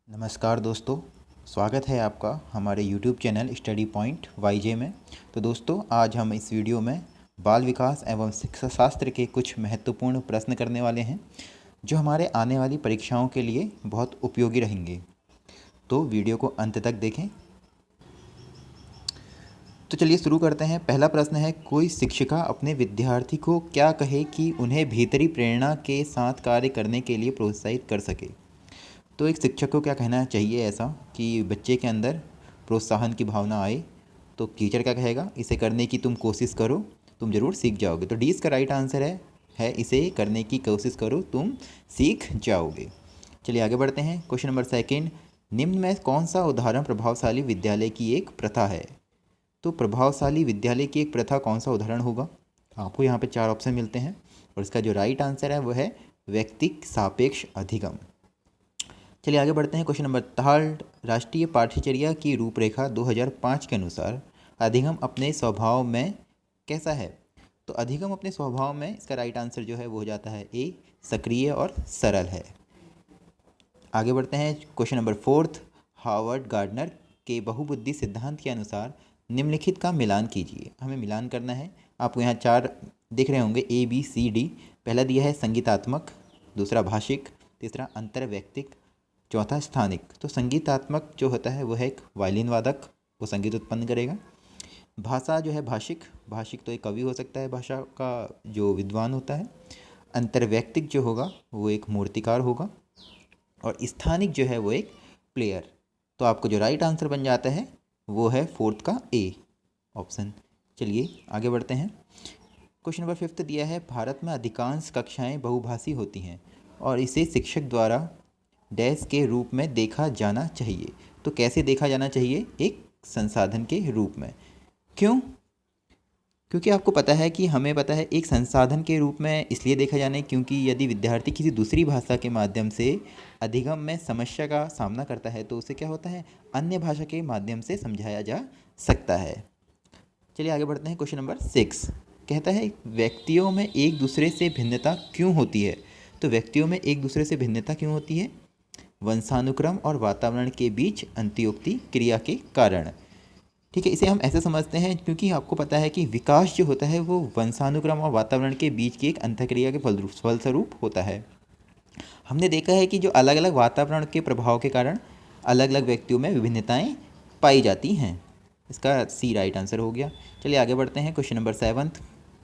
नमस्कार दोस्तों। स्वागत है आपका हमारे YouTube चैनल स्टडी पॉइंट वाईजे में। तो दोस्तों, आज हम इस वीडियो में बाल विकास एवं शिक्षा शास्त्र के कुछ महत्वपूर्ण प्रश्न करने वाले हैं जो हमारे आने वाली परीक्षाओं के लिए बहुत उपयोगी रहेंगे। तो वीडियो को अंत तक देखें। तो चलिए शुरू करते हैं। पहला प्रश्न है, कोई शिक्षिका अपने विद्यार्थी को क्या कहे कि उन्हें भीतरी प्रेरणा के साथ कार्य करने के लिए प्रोत्साहित कर सके। तो एक शिक्षक को क्या कहना चाहिए ऐसा कि बच्चे के अंदर प्रोत्साहन की भावना आए। तो टीचर क्या कहेगा, इसे करने की तुम कोशिश करो, तुम ज़रूर सीख जाओगे। तो डी इसका राइट आंसर है इसे करने की कोशिश करो, तुम सीख जाओगे। चलिए आगे बढ़ते हैं। क्वेश्चन नंबर सेकंड, निम्न में कौन सा उदाहरण प्रभावशाली विद्यालय की एक प्रथा है। तो प्रभावशाली विद्यालय की एक प्रथा कौन सा उदाहरण होगा। आपको यहाँ पे 4 ऑप्शन मिलते हैं और इसका जो राइट आंसर है वो है व्यक्तिक सापेक्ष अधिगम। चलिए आगे बढ़ते हैं। क्वेश्चन नंबर थर्ड, राष्ट्रीय पाठ्यचर्या की रूपरेखा 2005 के अनुसार अधिगम अपने स्वभाव में कैसा है। तो अधिगम अपने स्वभाव में, इसका राइट आंसर जो है वो हो जाता है ए, सक्रिय और सरल है। आगे बढ़ते हैं। Question number fourth, Harvard gardener के बहुबुद्धि सिद्धांत के अनुसार निम्नलिखित का मिलान कीजिए। हमें मिलान करना है। आपको यहाँ 4 दिख रहे होंगे, ए बी सी डी। पहला दिया है संगीतात्मक, दूसरा भाषिक, तीसरा अंतर्वैयक्तिक, चौथा स्थानिक। तो संगीतात्मक जो होता है वो है एक वायलिन वादक, वो संगीत उत्पन्न करेगा। भाषा जो है भाषिक तो एक कवि हो सकता है, भाषा का जो विद्वान होता है। अंतर्वैयक्तिक जो होगा वो एक मूर्तिकार होगा और स्थानिक जो है वो एक प्लेयर। तो आपको जो राइट आंसर बन जाता है वो है फोर्थ का ए ऑप्शन। चलिए आगे बढ़ते हैं। क्वेश्चन नंबर फिफ्थ दिया है, भारत में अधिकांश कक्षाएं बहुभाषी होती हैं और इसे शिक्षक द्वारा डैश के रूप में देखा जाना चाहिए। तो कैसे देखा जाना चाहिए, एक संसाधन के रूप में। क्यों? क्योंकि आपको पता है कि हमें पता है एक संसाधन के रूप में इसलिए देखा जाना है क्योंकि यदि विद्यार्थी किसी दूसरी भाषा के माध्यम से अधिगम में समस्या का सामना करता है तो उसे क्या होता है, अन्य भाषा के माध्यम से समझाया जा सकता है। चलिए आगे बढ़ते हैं। क्वेश्चन नंबर 6 कहता है, व्यक्तियों में एक दूसरे से भिन्नता क्यों होती है। तो व्यक्तियों में एक दूसरे से भिन्नता क्यों होती है, वंशानुक्रम और वातावरण के बीच अंत्योक्ति क्रिया के कारण। ठीक है, इसे हम ऐसे समझते हैं क्योंकि आपको पता है कि विकास जो होता है वो वंशानुक्रम और वातावरण के बीच की एक अंतःक्रिया के फलस्वरूप होता है। हमने देखा है कि जो अलग अलग वातावरण के प्रभाव के कारण अलग अलग व्यक्तियों में विभिन्नताएं पाई जाती हैं। इसका सी राइट आंसर हो गया। चलिए आगे बढ़ते हैं। क्वेश्चन नंबर 7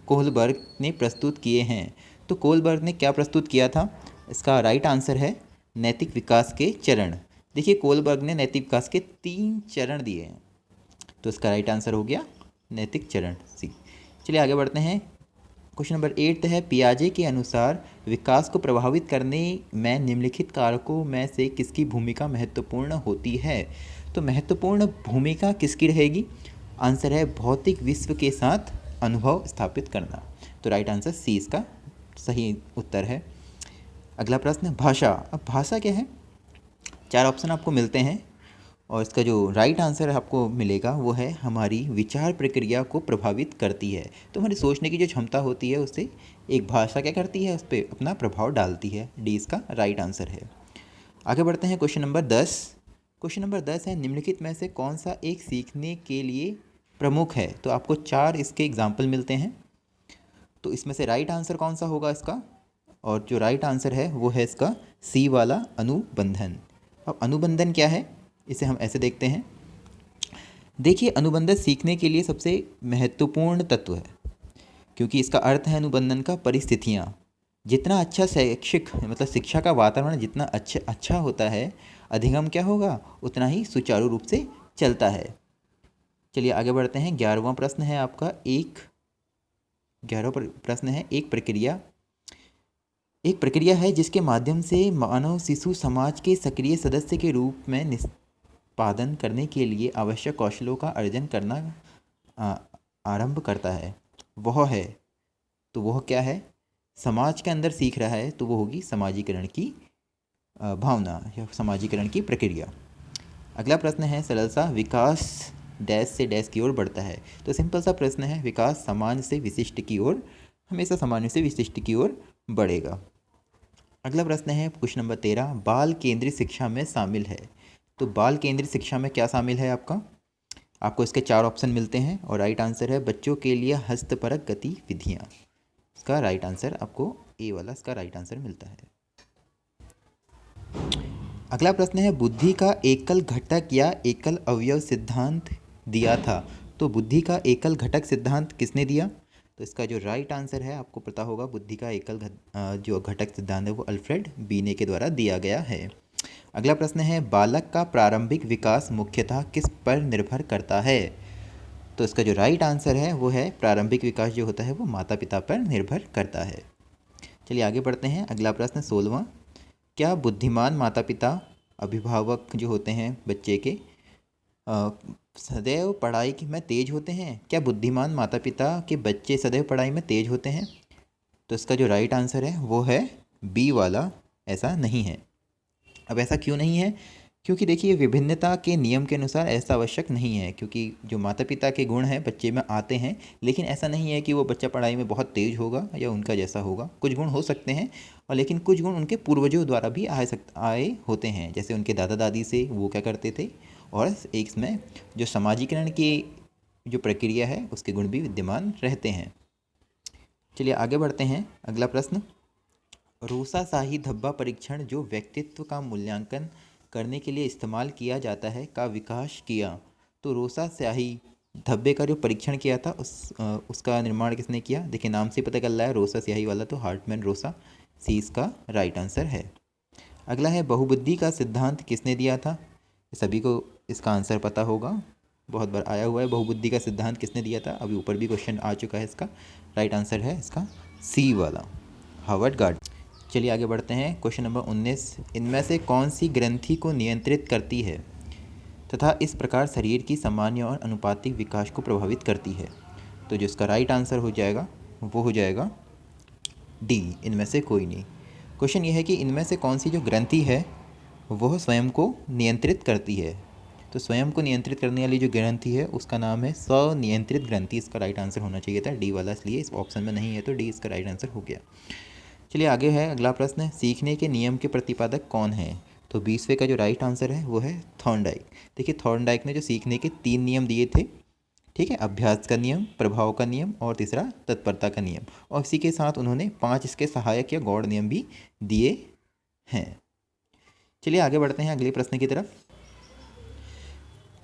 कोहलबर्ग ने प्रस्तुत किए हैं। तो कोहलबर्ग ने क्या प्रस्तुत किया था, इसका राइट आंसर है नैतिक विकास के चरण। देखिए कोहलबर्ग ने नैतिक विकास के 3 चरण दिए हैं, तो इसका राइट आंसर हो गया नैतिक चरण सी। चलिए आगे बढ़ते हैं। क्वेश्चन नंबर 8 है, पियाजे के अनुसार विकास को प्रभावित करने में निम्नलिखित कारकों में से किसकी भूमिका महत्वपूर्ण होती है। तो महत्वपूर्ण भूमिका किसकी रहेगी, आंसर है भौतिक विश्व के साथ अनुभव स्थापित करना। तो राइट आंसर सी इसका सही उत्तर है। अगला प्रश्न, भाषा। अब भाषा क्या है, 4 ऑप्शन आपको मिलते हैं और इसका जो राइट आंसर आपको मिलेगा वो है हमारी विचार प्रक्रिया को प्रभावित करती है। तो हमारी सोचने की जो क्षमता होती है उससे एक भाषा क्या करती है, उस पर अपना प्रभाव डालती है। डी इसका राइट आंसर है। आगे बढ़ते हैं। Question number 10। क्वेश्चन नंबर 10 है, निम्नलिखित में से कौन सा एक सीखने के लिए प्रमुख है। तो आपको 4 इसके एग्जाम्पल मिलते हैं, तो इसमें से राइट आंसर कौन सा होगा इसका, और जो राइट आंसर है वो है इसका सी वाला अनुबंधन। अब अनुबंधन क्या है, इसे हम ऐसे देखते हैं। देखिए अनुबंधन सीखने के लिए सबसे महत्वपूर्ण तत्व है क्योंकि इसका अर्थ है अनुबंधन का परिस्थितियाँ। जितना अच्छा शैक्षिक मतलब शिक्षा का वातावरण जितना अच्छा होता है, अधिगम क्या होगा उतना ही सुचारू रूप से चलता है। चलिए आगे बढ़ते हैं। 11वां प्रश्न है आपका, 11वां प्रश्न है, एक प्रक्रिया है जिसके माध्यम से मानव शिशु समाज के सक्रिय सदस्य के रूप में निष्पादन करने के लिए आवश्यक कौशलों का अर्जन करना आरंभ करता है। वह है, तो वह क्या है, समाज के अंदर सीख रहा है, तो वो होगी समाजीकरण की भावना या समाजीकरण की प्रक्रिया। अगला प्रश्न है, सरलता विकास डैश से डैश की ओर बढ़ता है। तो सिंपल सा प्रश्न है, विकास सामान्य से विशिष्ट की ओर, हमेशा सामान्य से विशिष्ट की ओर बढ़ेगा। अगला प्रश्न है क्वेश्चन नंबर 13, बाल केंद्रित शिक्षा में शामिल है। तो बाल केंद्रित शिक्षा में क्या शामिल है आपको इसके 4 ऑप्शन मिलते हैं और राइट आंसर है बच्चों के लिए हस्तपरक गतिविधियाँ। इसका राइट आंसर आपको ए वाला इसका राइट आंसर मिलता है। अगला प्रश्न है, बुद्धि का एकल घटक या एकल अवयव सिद्धांत दिया था। तो बुद्धि का एकल घटक सिद्धांत किसने दिया? तो इसका जो राइट आंसर है आपको पता होगा, बुद्धि का एकल जो घटक सिद्धांत है वो अल्फ्रेड बीने के द्वारा दिया गया है। अगला प्रश्न है, बालक का प्रारंभिक विकास मुख्यतः किस पर निर्भर करता है? तो इसका जो राइट आंसर है वो है प्रारंभिक विकास जो होता है वो माता पिता पर निर्भर करता है। चलिए आगे बढ़ते हैं। अगला प्रश्न 16वां, क्या बुद्धिमान माता पिता अभिभावक जो होते हैं बच्चे के सदैव पढ़ाई में तेज होते हैं? क्या बुद्धिमान माता पिता के बच्चे सदैव पढ़ाई में तेज होते हैं? तो इसका जो राइट आंसर है वो है बी वाला, ऐसा नहीं है। अब ऐसा क्यों नहीं है? क्योंकि देखिए विभिन्नता के नियम के अनुसार ऐसा आवश्यक नहीं है, क्योंकि जो माता पिता के गुण हैं बच्चे में आते हैं, लेकिन ऐसा नहीं है कि वो बच्चा पढ़ाई में बहुत तेज होगा या उनका जैसा होगा। कुछ गुण हो सकते हैं और लेकिन कुछ गुण उनके पूर्वजों द्वारा भी आए होते हैं, जैसे उनके दादा दादी से वो क्या करते थे, और एक इसमें जो समाजीकरण की जो प्रक्रिया है उसके गुण भी विद्यमान रहते हैं। चलिए आगे बढ़ते हैं। अगला प्रश्न, रोसा शाही धब्बा परीक्षण जो व्यक्तित्व का मूल्यांकन करने के लिए इस्तेमाल किया जाता है का विकास किया। तो रोसा शाही धब्बे का जो परीक्षण किया था उसका निर्माण किसने किया? देखिए नाम से पता चल रहा है रोसा स्याही वाला, तो हार्टमैन रोसा, सी इसका राइट आंसर है। अगला है, बहुबुद्धि का सिद्धांत किसने दिया था? सभी को इसका आंसर पता होगा, बहुत बार आया हुआ है। बहुबुद्धि का सिद्धांत किसने दिया था? अभी ऊपर भी क्वेश्चन आ चुका है। इसका राइट आंसर है इसका सी वाला, हार्वर्ड गार्डनर। चलिए आगे बढ़ते हैं। क्वेश्चन नंबर 19, इनमें से कौन सी ग्रंथि को नियंत्रित करती है तथा इस प्रकार शरीर की सामान्य और अनुपातिक विकास को प्रभावित करती है? तो जो इसका राइट आंसर हो जाएगा वो हो जाएगा डी, इनमें से कोई नहीं। क्वेश्चन ये है कि इनमें से कौन सी जो ग्रंथि है वह स्वयं को नियंत्रित करती है। तो स्वयं को नियंत्रित करने वाली जो ग्रंथि है उसका नाम है स्वनियंत्रित ग्रंथि। इसका राइट आंसर होना चाहिए था डी वाला, इसलिए इस ऑप्शन में नहीं है, तो डी इसका राइट आंसर हो गया। चलिए आगे है अगला प्रश्न, सीखने के नियम के प्रतिपादक कौन है? तो 20वें का जो राइट आंसर है वो है थॉर्नडाइक। देखिए थॉर्नडाइक ने जो सीखने के 3 नियम दिए थे, ठीक है, अभ्यास का नियम, प्रभाव का नियम और तीसरा तत्परता का नियम, और इसी के साथ उन्होंने 5 इसके सहायक या गौड़ नियम भी दिए हैं। चलिए आगे बढ़ते हैं अगले प्रश्न की तरफ।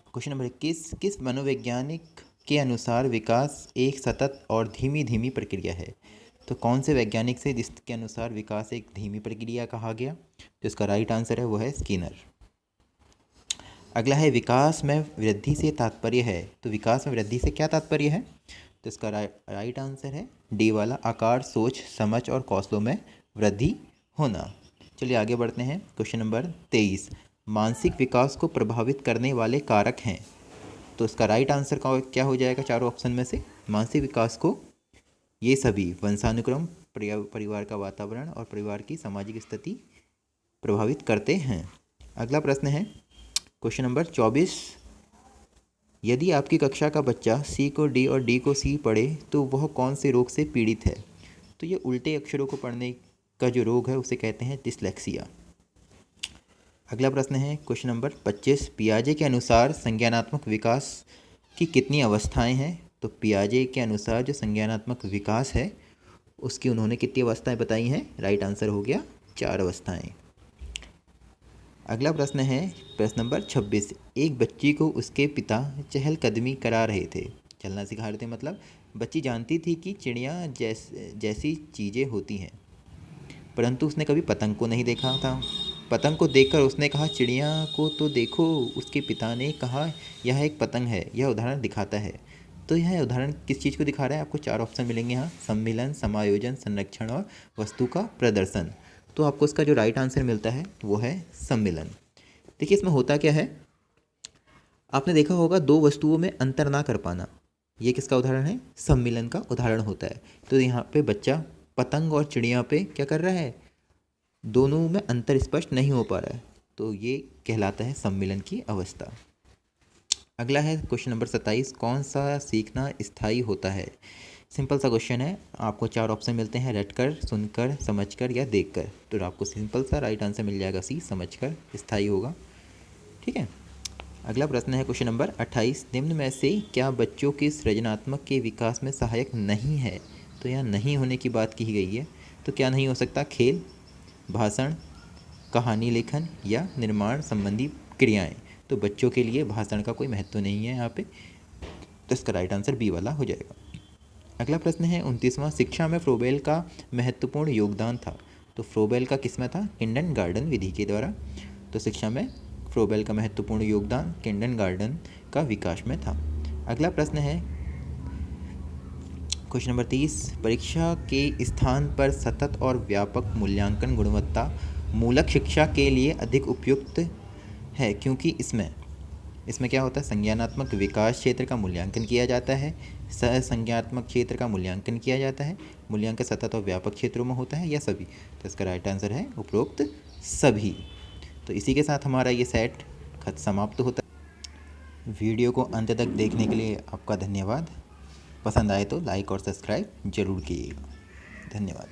क्वेश्चन नंबर 21, किस मनोवैज्ञानिक के अनुसार विकास एक सतत और धीमी धीमी प्रक्रिया है? तो कौन से वैज्ञानिक से जिसके अनुसार विकास एक धीमी प्रक्रिया कहा गया? तो इसका राइट आंसर है वो है स्किनर। अगला है, विकास में वृद्धि से तात्पर्य है। तो विकास में वृद्धि से क्या तात्पर्य है? तो इसका राइट आंसर है डी वाला, आकार, सोच, समझ और कौशलों में वृद्धि होना। चलिए आगे बढ़ते हैं। क्वेश्चन नंबर 23, मानसिक विकास को प्रभावित करने वाले कारक हैं। तो इसका राइट आंसर का क्या हो जाएगा चारों ऑप्शन में से? मानसिक विकास को ये सभी वंशानुक्रम, परिवार का वातावरण और परिवार की सामाजिक स्थिति प्रभावित करते हैं। अगला प्रश्न है क्वेश्चन नंबर 24, यदि आपकी कक्षा का बच्चा सी को डी और डी को सी पढ़े तो वह कौन से रोग से पीड़ित है? तो ये उल्टे अक्षरों को पढ़ने का जो रोग है उसे कहते हैं डिस्लेक्सिया। अगला प्रश्न है क्वेश्चन नंबर 25, पियाजे के अनुसार संज्ञानात्मक विकास की कितनी अवस्थाएं हैं? तो पियाजे के अनुसार जो संज्ञानात्मक विकास है उसकी उन्होंने कितनी अवस्थाएं बताई हैं? राइट आंसर हो गया 4 अवस्थाएं। अगला प्रश्न है प्रश्न नंबर 26, एक बच्ची को उसके पिता चहलकदमी करा रहे थे, चलना सिखा रहे थे, मतलब बच्ची जानती थी कि चिड़िया जैसी चीज़ें होती हैं, परंतु उसने कभी पतंग को नहीं देखा था। पतंग को देखकर उसने कहा चिड़िया को तो देखो। उसके पिता ने कहा यह एक पतंग है। यह उदाहरण दिखाता है। तो यह उदाहरण किस चीज़ को दिखा रहा है? आपको 4 ऑप्शन मिलेंगे यहाँ, सम्मिलन, समायोजन, संरक्षण और वस्तु का प्रदर्शन। तो आपको इसका जो राइट आंसर मिलता है वो है सम्मिलन। देखिए इसमें होता क्या है, आपने देखा होगा 2 वस्तुओं में अंतर ना कर पाना, ये किसका उदाहरण है? सम्मिलन का उदाहरण होता है। तो यहाँ पे बच्चा पतंग और चिड़िया पे क्या कर रहा है? दोनों में अंतर स्पष्ट नहीं हो पा रहा है, तो ये कहलाता है सम्मिलन की अवस्था। अगला है क्वेश्चन नंबर 27, कौन सा सीखना स्थायी होता है? सिंपल सा क्वेश्चन है, आपको 4 ऑप्शन मिलते हैं, रटकर, सुनकर, समझकर या देखकर। तो आपको सिंपल सा राइट आंसर मिल जाएगा सी, समझकर, स्थायी होगा। ठीक है। अगला प्रश्न है क्वेश्चन नंबर 28, निम्न में से क्या बच्चों के सृजनात्मक के विकास में सहायक नहीं है? तो यहाँ नहीं होने की बात की गई है, तो क्या नहीं हो सकता? खेल, भाषण, कहानी लेखन या निर्माण संबंधी क्रियाएं। तो बच्चों के लिए भाषण का कोई महत्व नहीं है यहाँ पे, तो इसका राइट आंसर बी वाला हो जाएगा। अगला प्रश्न है 29वां, शिक्षा में फ्रोबेल का महत्वपूर्ण योगदान था। तो फ्रोबेल का किसमें था? किंडरगार्टन विधि के द्वारा। तो शिक्षा में फ्रोबेल का महत्वपूर्ण योगदान किंडरगार्टन का विकास में था। अगला प्रश्न है क्वेश्चन नंबर 30, परीक्षा के स्थान पर सतत और व्यापक मूल्यांकन गुणवत्ता मूलक शिक्षा के लिए अधिक उपयुक्त है, क्योंकि इसमें क्या होता है? संज्ञानात्मक विकास क्षेत्र का मूल्यांकन किया जाता है, सहसंज्ञात्मक क्षेत्र का मूल्यांकन किया जाता है, मूल्यांकन सतत और व्यापक क्षेत्रों में होता है, या सभी? तो इसका राइट आंसर है उपरोक्त सभी। तो इसी के साथ हमारा ये सेट समाप्त होता है। वीडियो को अंत तक देखने के लिए आपका धन्यवाद। पसंद आए तो लाइक और सब्सक्राइब जरूर कीजिएगा। धन्यवाद।